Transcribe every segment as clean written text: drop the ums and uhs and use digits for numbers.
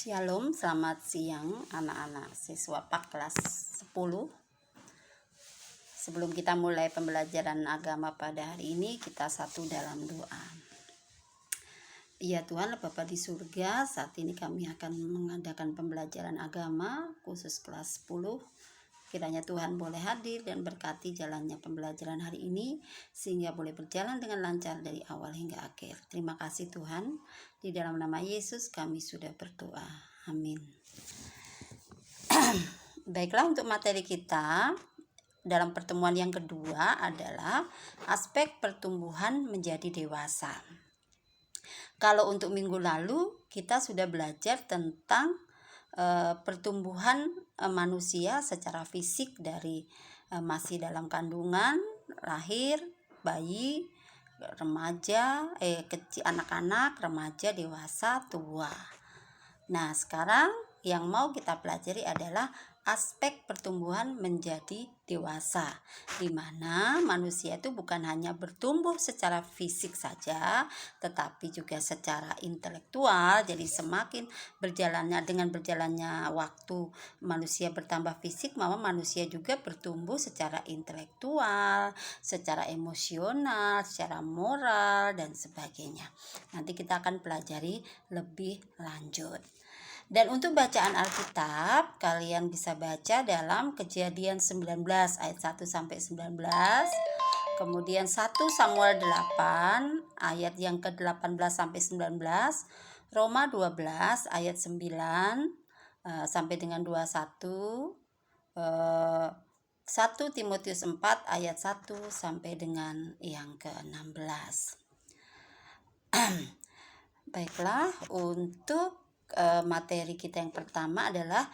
Shalom, selamat siang anak-anak siswa PAK kelas 10. Sebelum kita mulai pembelajaran agama pada hari ini, kita satu dalam doa. Ya Tuhan, Bapa di surga, saat ini kami akan mengadakan pembelajaran agama khusus kelas 10. Kiranya Tuhan boleh hadir dan berkati jalannya pembelajaran hari ini, sehingga boleh berjalan dengan lancar dari awal hingga akhir. Terima kasih Tuhan, di dalam nama Yesus kami sudah berdoa. Amin. Baiklah, untuk materi kita dalam pertemuan yang kedua adalah aspek pertumbuhan menjadi dewasa. Kalau untuk minggu lalu kita sudah belajar tentang pertumbuhan manusia secara fisik dari masih dalam kandungan, lahir, bayi, remaja, kecil, anak-anak, remaja, dewasa, tua. Nah, sekarang yang mau kita pelajari adalah aspek pertumbuhan menjadi dewasa, di mana manusia itu bukan hanya bertumbuh secara fisik saja, tetapi juga secara intelektual. Jadi semakin berjalannya waktu manusia bertambah fisik, maka manusia juga bertumbuh secara intelektual, secara emosional, secara moral, dan sebagainya. Nanti kita akan pelajari lebih lanjut. Dan untuk bacaan Alkitab, kalian bisa baca dalam Kejadian 19 ayat 1 sampai 19. Kemudian 1 Samuel 8 ayat yang ke-18 sampai 19. Roma 12 ayat 9 sampai dengan 21. 1 Timotius 4 ayat 1 sampai dengan yang ke-16. Baiklah, untuk materi kita yang pertama adalah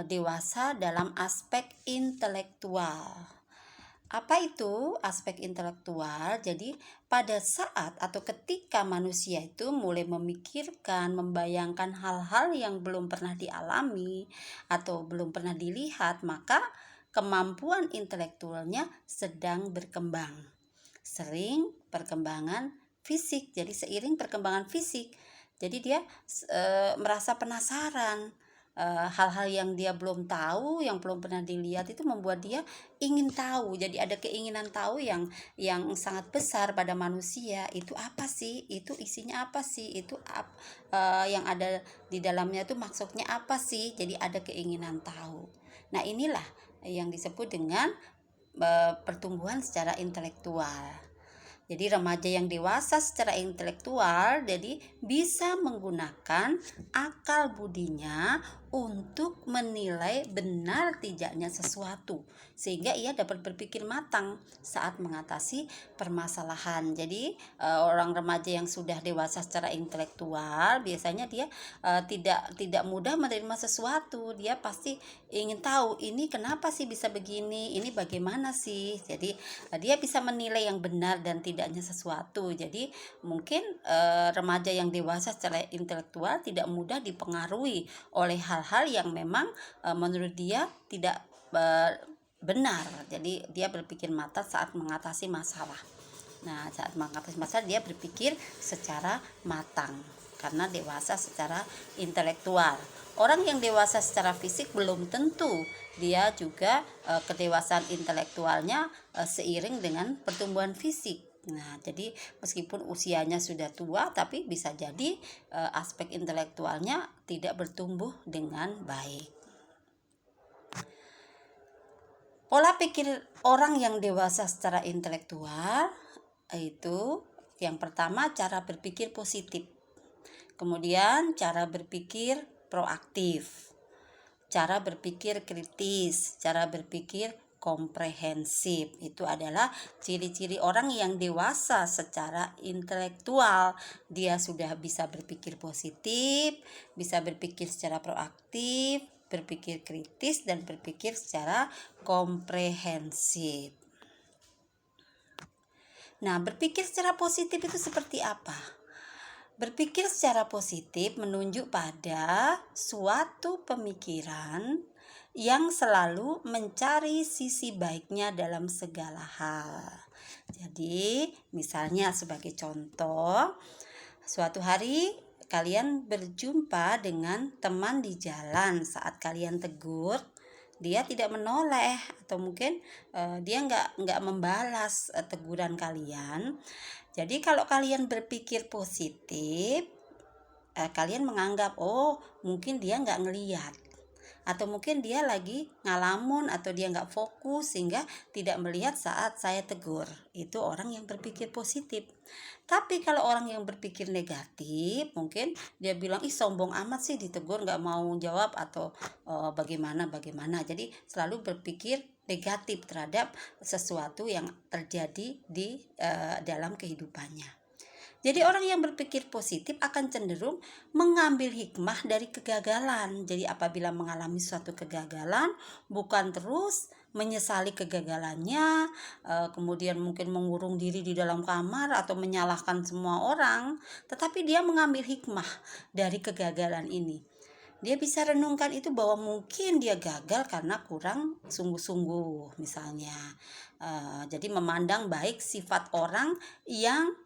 dewasa dalam aspek intelektual. Apa itu aspek intelektual? Jadi pada saat atau ketika manusia itu mulai memikirkan, membayangkan hal-hal yang belum pernah dialami atau belum pernah dilihat, maka kemampuan intelektualnya sedang berkembang. Sering perkembangan fisik, jadi seiring perkembangan fisik, jadi dia merasa penasaran, hal-hal yang dia belum tahu, yang belum pernah dilihat, itu membuat dia ingin tahu. Jadi ada keinginan tahu yang sangat besar pada manusia. Itu apa sih? Itu isinya apa sih? Itu yang ada di dalamnya itu maksudnya apa sih? Jadi ada keinginan tahu. Nah, inilah yang disebut dengan pertumbuhan secara intelektual. Jadi remaja yang dewasa secara intelektual jadi bisa menggunakan akal budinya untuk menilai benar tidaknya sesuatu, sehingga ia dapat berpikir matang saat mengatasi permasalahan. Jadi orang remaja yang sudah dewasa secara intelektual biasanya dia tidak mudah menerima sesuatu. Dia pasti ingin tahu, ini kenapa sih bisa begini, ini bagaimana sih. Jadi dia bisa menilai yang benar dan tidaknya sesuatu. Jadi mungkin remaja yang dewasa secara intelektual tidak mudah dipengaruhi oleh hal-hal yang memang menurut dia tidak benar. Jadi dia berpikir matang saat mengatasi masalah. Nah, saat mengatasi masalah dia berpikir secara matang karena dewasa secara intelektual. Orang yang dewasa secara fisik belum tentu dia juga kedewasaan intelektualnya seiring dengan pertumbuhan fisik. Nah, jadi meskipun usianya sudah tua, tapi bisa jadi aspek intelektualnya tidak bertumbuh dengan baik. Pola pikir orang yang dewasa secara intelektual itu yang pertama cara berpikir positif. Kemudian cara berpikir proaktif, cara berpikir kritis, cara berpikir komprehensif. Itu adalah ciri-ciri orang yang dewasa secara intelektual. Dia sudah bisa berpikir positif, bisa berpikir secara proaktif, berpikir kritis, dan berpikir secara komprehensif. Nah, berpikir secara positif itu seperti apa? Berpikir secara positif menunjuk pada suatu pemikiran yang selalu mencari sisi baiknya dalam segala hal. Jadi, misalnya sebagai contoh, suatu hari kalian berjumpa dengan teman di jalan, saat kalian tegur, dia tidak menoleh atau mungkin dia nggak membalas teguran kalian. Jadi kalau kalian berpikir positif, kalian menganggap oh mungkin dia nggak ngeliat, atau mungkin dia lagi ngalamun atau dia nggak fokus sehingga tidak melihat saat saya tegur. Itu orang yang berpikir positif. Tapi kalau orang yang berpikir negatif, mungkin dia bilang ih sombong amat sih ditegur nggak mau jawab atau bagaimana. Jadi selalu berpikir negatif terhadap sesuatu yang terjadi di dalam kehidupannya. Jadi orang yang berpikir positif akan cenderung mengambil hikmah dari kegagalan. Jadi apabila mengalami suatu kegagalan, bukan terus menyesali kegagalannya, kemudian mungkin mengurung diri di dalam kamar atau menyalahkan semua orang, tetapi dia mengambil hikmah dari kegagalan ini. Dia bisa renungkan itu bahwa mungkin dia gagal karena kurang sungguh-sungguh misalnya. Jadi memandang baik sifat orang yang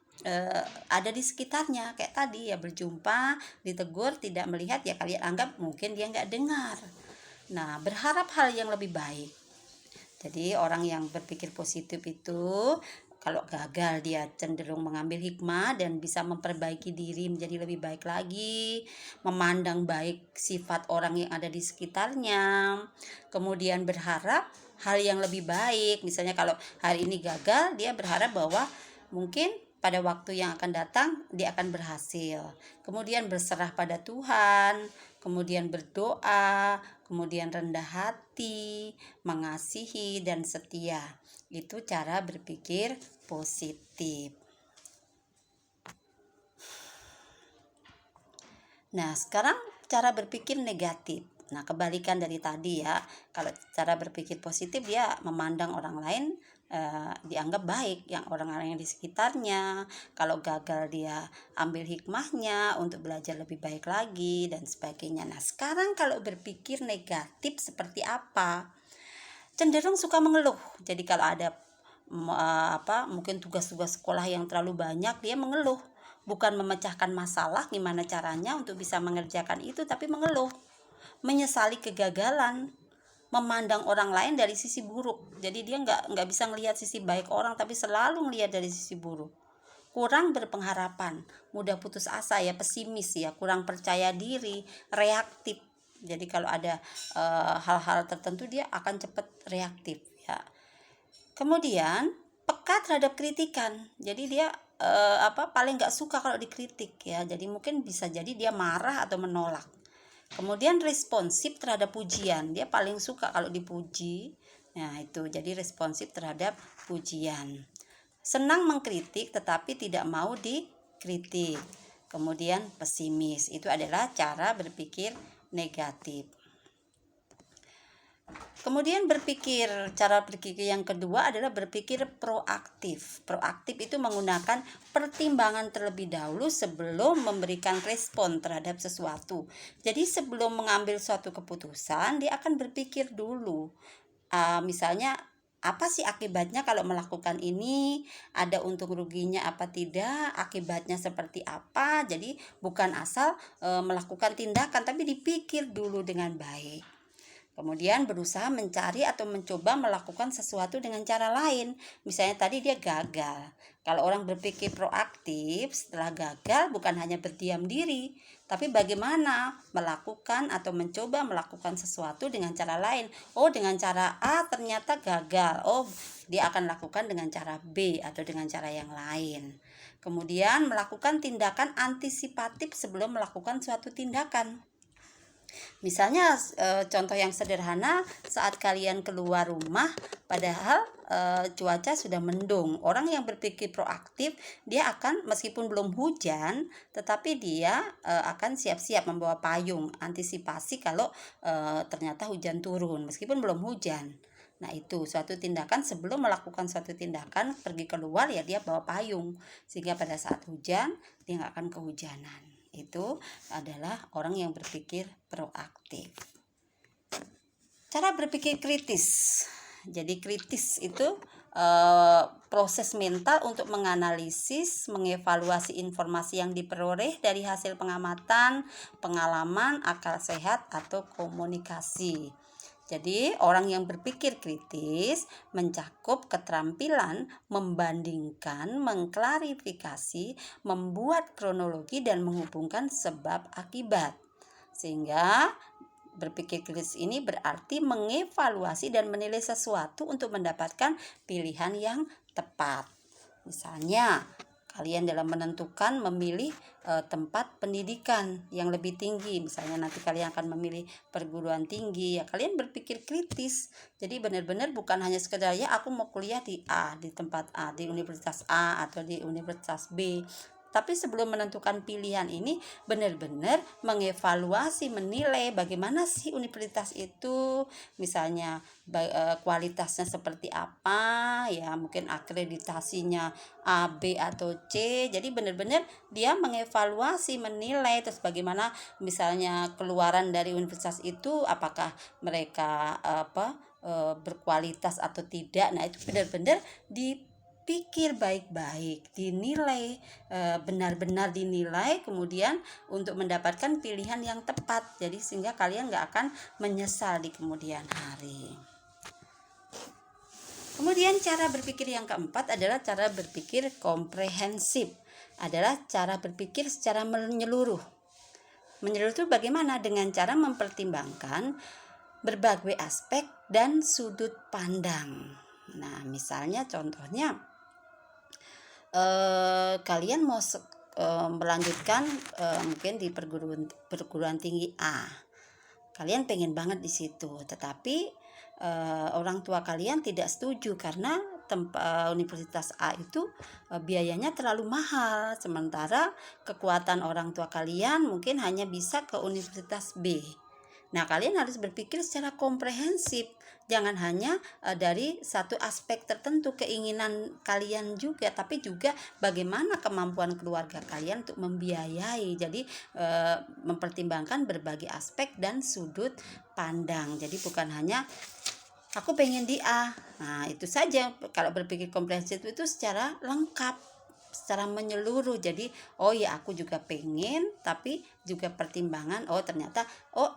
ada di sekitarnya, kayak tadi ya, berjumpa ditegur tidak melihat, ya kalian anggap mungkin dia nggak dengar. Nah, berharap hal yang lebih baik. Jadi orang yang berpikir positif itu kalau gagal dia cenderung mengambil hikmah dan bisa memperbaiki diri menjadi lebih baik lagi, memandang baik sifat orang yang ada di sekitarnya, kemudian berharap hal yang lebih baik. Misalnya kalau hari ini gagal, dia berharap bahwa mungkin pada waktu yang akan datang dia akan berhasil. Kemudian berserah pada Tuhan, kemudian berdoa, kemudian rendah hati, mengasihi dan setia. Itu cara berpikir positif. Nah, sekarang cara berpikir negatif. Nah, kebalikan dari tadi ya. Kalau cara berpikir positif, dia memandang orang lain dianggap baik, yang orang-orang yang di sekitarnya. Kalau gagal dia ambil hikmahnya untuk belajar lebih baik lagi dan sebagainya. Nah, sekarang kalau berpikir negatif seperti apa? Cenderung suka mengeluh. Jadi kalau ada mungkin tugas-tugas sekolah yang terlalu banyak, dia mengeluh. Bukan memecahkan masalah gimana caranya untuk bisa mengerjakan itu, tapi mengeluh, menyesali kegagalan, memandang orang lain dari sisi buruk. Jadi dia nggak bisa ngelihat sisi baik orang, tapi selalu ngelihat dari sisi buruk. Kurang berpengharapan, mudah putus asa ya, pesimis ya, kurang percaya diri, reaktif. Jadi kalau ada hal-hal tertentu dia akan cepat reaktif ya. Kemudian peka terhadap kritikan. Jadi dia paling nggak suka kalau dikritik ya. Jadi mungkin bisa jadi dia marah atau menolak. Kemudian responsif terhadap pujian, dia paling suka kalau dipuji. Nah itu, jadi responsif terhadap pujian. Senang mengkritik tetapi tidak mau dikritik. Kemudian pesimis, itu adalah cara berpikir negatif. Kemudian cara berpikir yang kedua adalah berpikir proaktif. Proaktif itu menggunakan pertimbangan terlebih dahulu sebelum memberikan respon terhadap sesuatu. Jadi sebelum mengambil suatu keputusan, dia akan berpikir dulu. Misalnya, apa sih akibatnya kalau melakukan ini? Ada untung ruginya apa tidak? Akibatnya seperti apa? Jadi bukan asal melakukan tindakan, tapi dipikir dulu dengan baik. Kemudian berusaha mencari atau mencoba melakukan sesuatu dengan cara lain. Misalnya tadi dia gagal. Kalau orang berpikir proaktif, setelah gagal bukan hanya berdiam diri, tapi bagaimana melakukan atau mencoba melakukan sesuatu dengan cara lain. Oh, dengan cara A ternyata gagal. Oh, dia akan lakukan dengan cara B atau dengan cara yang lain. Kemudian melakukan tindakan antisipatif sebelum melakukan suatu tindakan. Misalnya contoh yang sederhana, saat kalian keluar rumah padahal cuaca sudah mendung. Orang yang berpikir proaktif, dia akan meskipun belum hujan, tetapi dia akan siap-siap membawa payung, antisipasi kalau ternyata hujan turun meskipun belum hujan. Nah itu suatu tindakan, sebelum melakukan suatu tindakan pergi keluar ya dia bawa payung, sehingga pada saat hujan dia nggak akan kehujanan. Itu adalah orang yang berpikir proaktif. Cara berpikir kritis. Jadi kritis itu proses mental untuk menganalisis, mengevaluasi informasi yang diperoleh dari hasil pengamatan, pengalaman, akal sehat, atau komunikasi. Jadi, orang yang berpikir kritis mencakup keterampilan membandingkan, mengklarifikasi, membuat kronologi, dan menghubungkan sebab akibat. Sehingga berpikir kritis ini berarti mengevaluasi dan menilai sesuatu untuk mendapatkan pilihan yang tepat. Misalnya, kalian dalam menentukan memilih tempat pendidikan yang lebih tinggi, misalnya nanti kalian akan memilih perguruan tinggi, ya kalian berpikir kritis. Jadi benar-benar bukan hanya sekedar ya aku mau kuliah di A, di tempat A, di universitas A atau di universitas B. Tapi sebelum menentukan pilihan ini benar-benar mengevaluasi, menilai bagaimana sih universitas itu, misalnya kualitasnya seperti apa, ya mungkin akreditasinya A, B, atau C. Jadi benar-benar dia mengevaluasi, menilai, terus bagaimana misalnya keluaran dari universitas itu, apakah mereka berkualitas atau tidak. Nah, itu benar-benar dipikir baik-baik, dinilai, benar-benar dinilai, kemudian untuk mendapatkan pilihan yang tepat. Jadi sehingga kalian nggak akan menyesal di kemudian hari. Kemudian cara berpikir yang keempat adalah cara berpikir komprehensif. Adalah cara berpikir secara menyeluruh. Menyeluruh itu bagaimana? Dengan cara mempertimbangkan berbagai aspek dan sudut pandang. Nah, misalnya contohnya kalian mau melanjutkan mungkin di perguruan tinggi A. Kalian pengen banget di situ, tetapi orang tua kalian tidak setuju karena Universitas A itu biayanya terlalu mahal, sementara kekuatan orang tua kalian mungkin hanya bisa ke Universitas B. Nah, kalian harus berpikir secara komprehensif, jangan hanya dari satu aspek tertentu keinginan kalian juga, tapi juga bagaimana kemampuan keluarga kalian untuk membiayai. Jadi mempertimbangkan berbagai aspek dan sudut pandang. Jadi bukan hanya aku pengen di A. Nah, itu saja. Kalau berpikir komprehensif itu secara lengkap, secara menyeluruh. Jadi oh ya aku juga pengen, tapi juga pertimbangan ternyata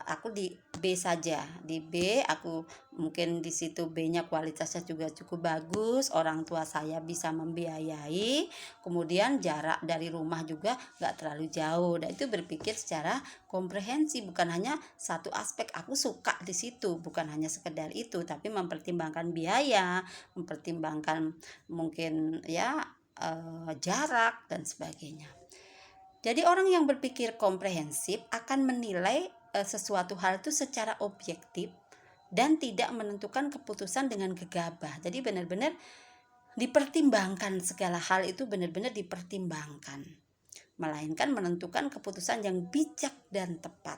aku di B saja. Di B aku mungkin di situ B-nya kualitasnya juga cukup bagus, orang tua saya bisa membiayai, kemudian jarak dari rumah juga gak terlalu jauh. Dan itu berpikir secara komprehensif, bukan hanya satu aspek aku suka di situ, bukan hanya sekedar itu, tapi mempertimbangkan biaya, mempertimbangkan mungkin ya jarak dan sebagainya. Jadi orang yang berpikir komprehensif akan menilai sesuatu hal itu secara objektif dan tidak menentukan keputusan dengan gegabah. Jadi benar-benar dipertimbangkan, segala hal itu benar-benar dipertimbangkan, melainkan menentukan keputusan yang bijak dan tepat.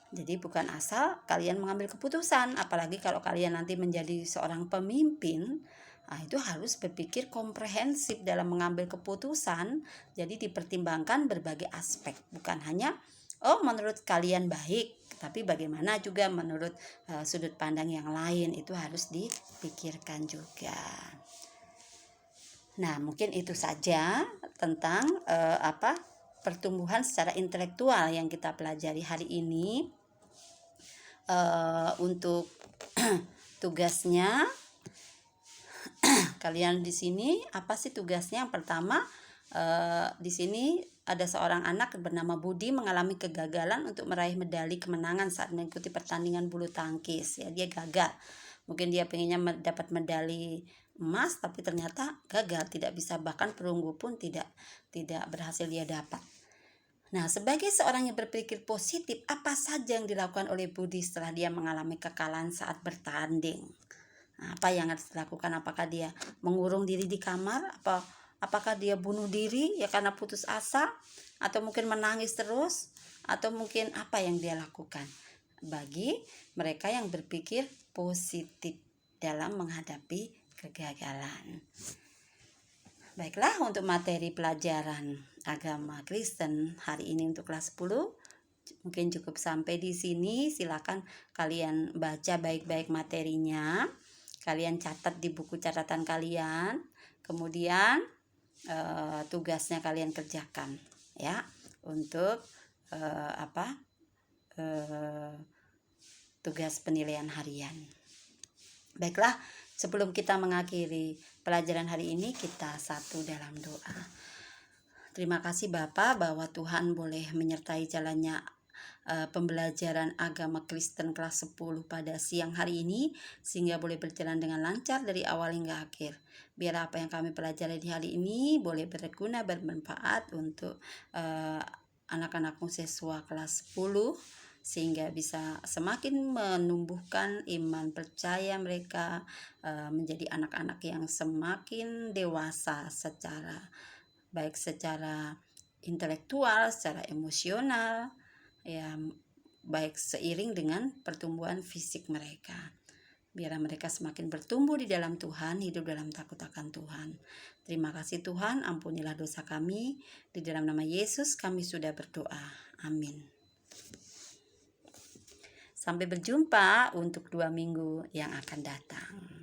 Jadi bukan asal kalian mengambil keputusan, apalagi kalau kalian nanti menjadi seorang pemimpin. Nah, itu harus berpikir komprehensif dalam mengambil keputusan. Jadi dipertimbangkan berbagai aspek, bukan hanya menurut kalian baik, tapi bagaimana juga menurut sudut pandang yang lain, itu harus dipikirkan juga. Nah, mungkin itu saja tentang pertumbuhan secara intelektual yang kita pelajari hari ini. Untuk tugasnya kalian di sini apa sih tugasnya? Yang pertama, di sini ada seorang anak bernama Budi mengalami kegagalan untuk meraih medali kemenangan saat mengikuti pertandingan bulu tangkis. Ya, dia gagal. Mungkin dia pengennya dapat medali emas, tapi ternyata gagal, tidak bisa, bahkan perunggu pun tidak berhasil dia dapat. Nah, sebagai seorang yang berpikir positif, apa saja yang dilakukan oleh Budi setelah dia mengalami kekalahan saat bertanding? Nah, apa yang harus dilakukan? Apakah dia mengurung diri di kamar? Apakah dia bunuh diri ya karena putus asa? Atau mungkin menangis terus? Atau mungkin apa yang dia lakukan? Bagi mereka yang berpikir positif dalam menghadapi kegagalan. Baiklah, untuk materi pelajaran agama Kristen hari ini untuk kelas 10 mungkin cukup sampai di sini. Silakan kalian baca baik-baik materinya. kalian catat di buku catatan kalian, kemudian tugasnya kalian kerjakan ya untuk tugas penilaian harian. Baiklah, sebelum kita mengakhiri pelajaran hari ini, kita satu dalam doa. Terima kasih Bapa bahwa Tuhan boleh menyertai jalannya pembelajaran agama Kristen kelas 10 pada siang hari ini, sehingga boleh berjalan dengan lancar dari awal hingga akhir. Biar apa yang kami pelajari di hari ini boleh berguna, bermanfaat untuk anak-anakmu siswa kelas 10, sehingga bisa semakin menumbuhkan iman percaya mereka menjadi anak-anak yang semakin dewasa baik secara intelektual, secara emosional, ya, baik seiring dengan pertumbuhan fisik mereka. Biar mereka semakin bertumbuh di dalam Tuhan, hidup dalam takut akan Tuhan. Terima kasih Tuhan, ampunilah dosa kami. Di dalam nama Yesus kami sudah berdoa. Amin. Sampai berjumpa untuk 2 minggu yang akan datang.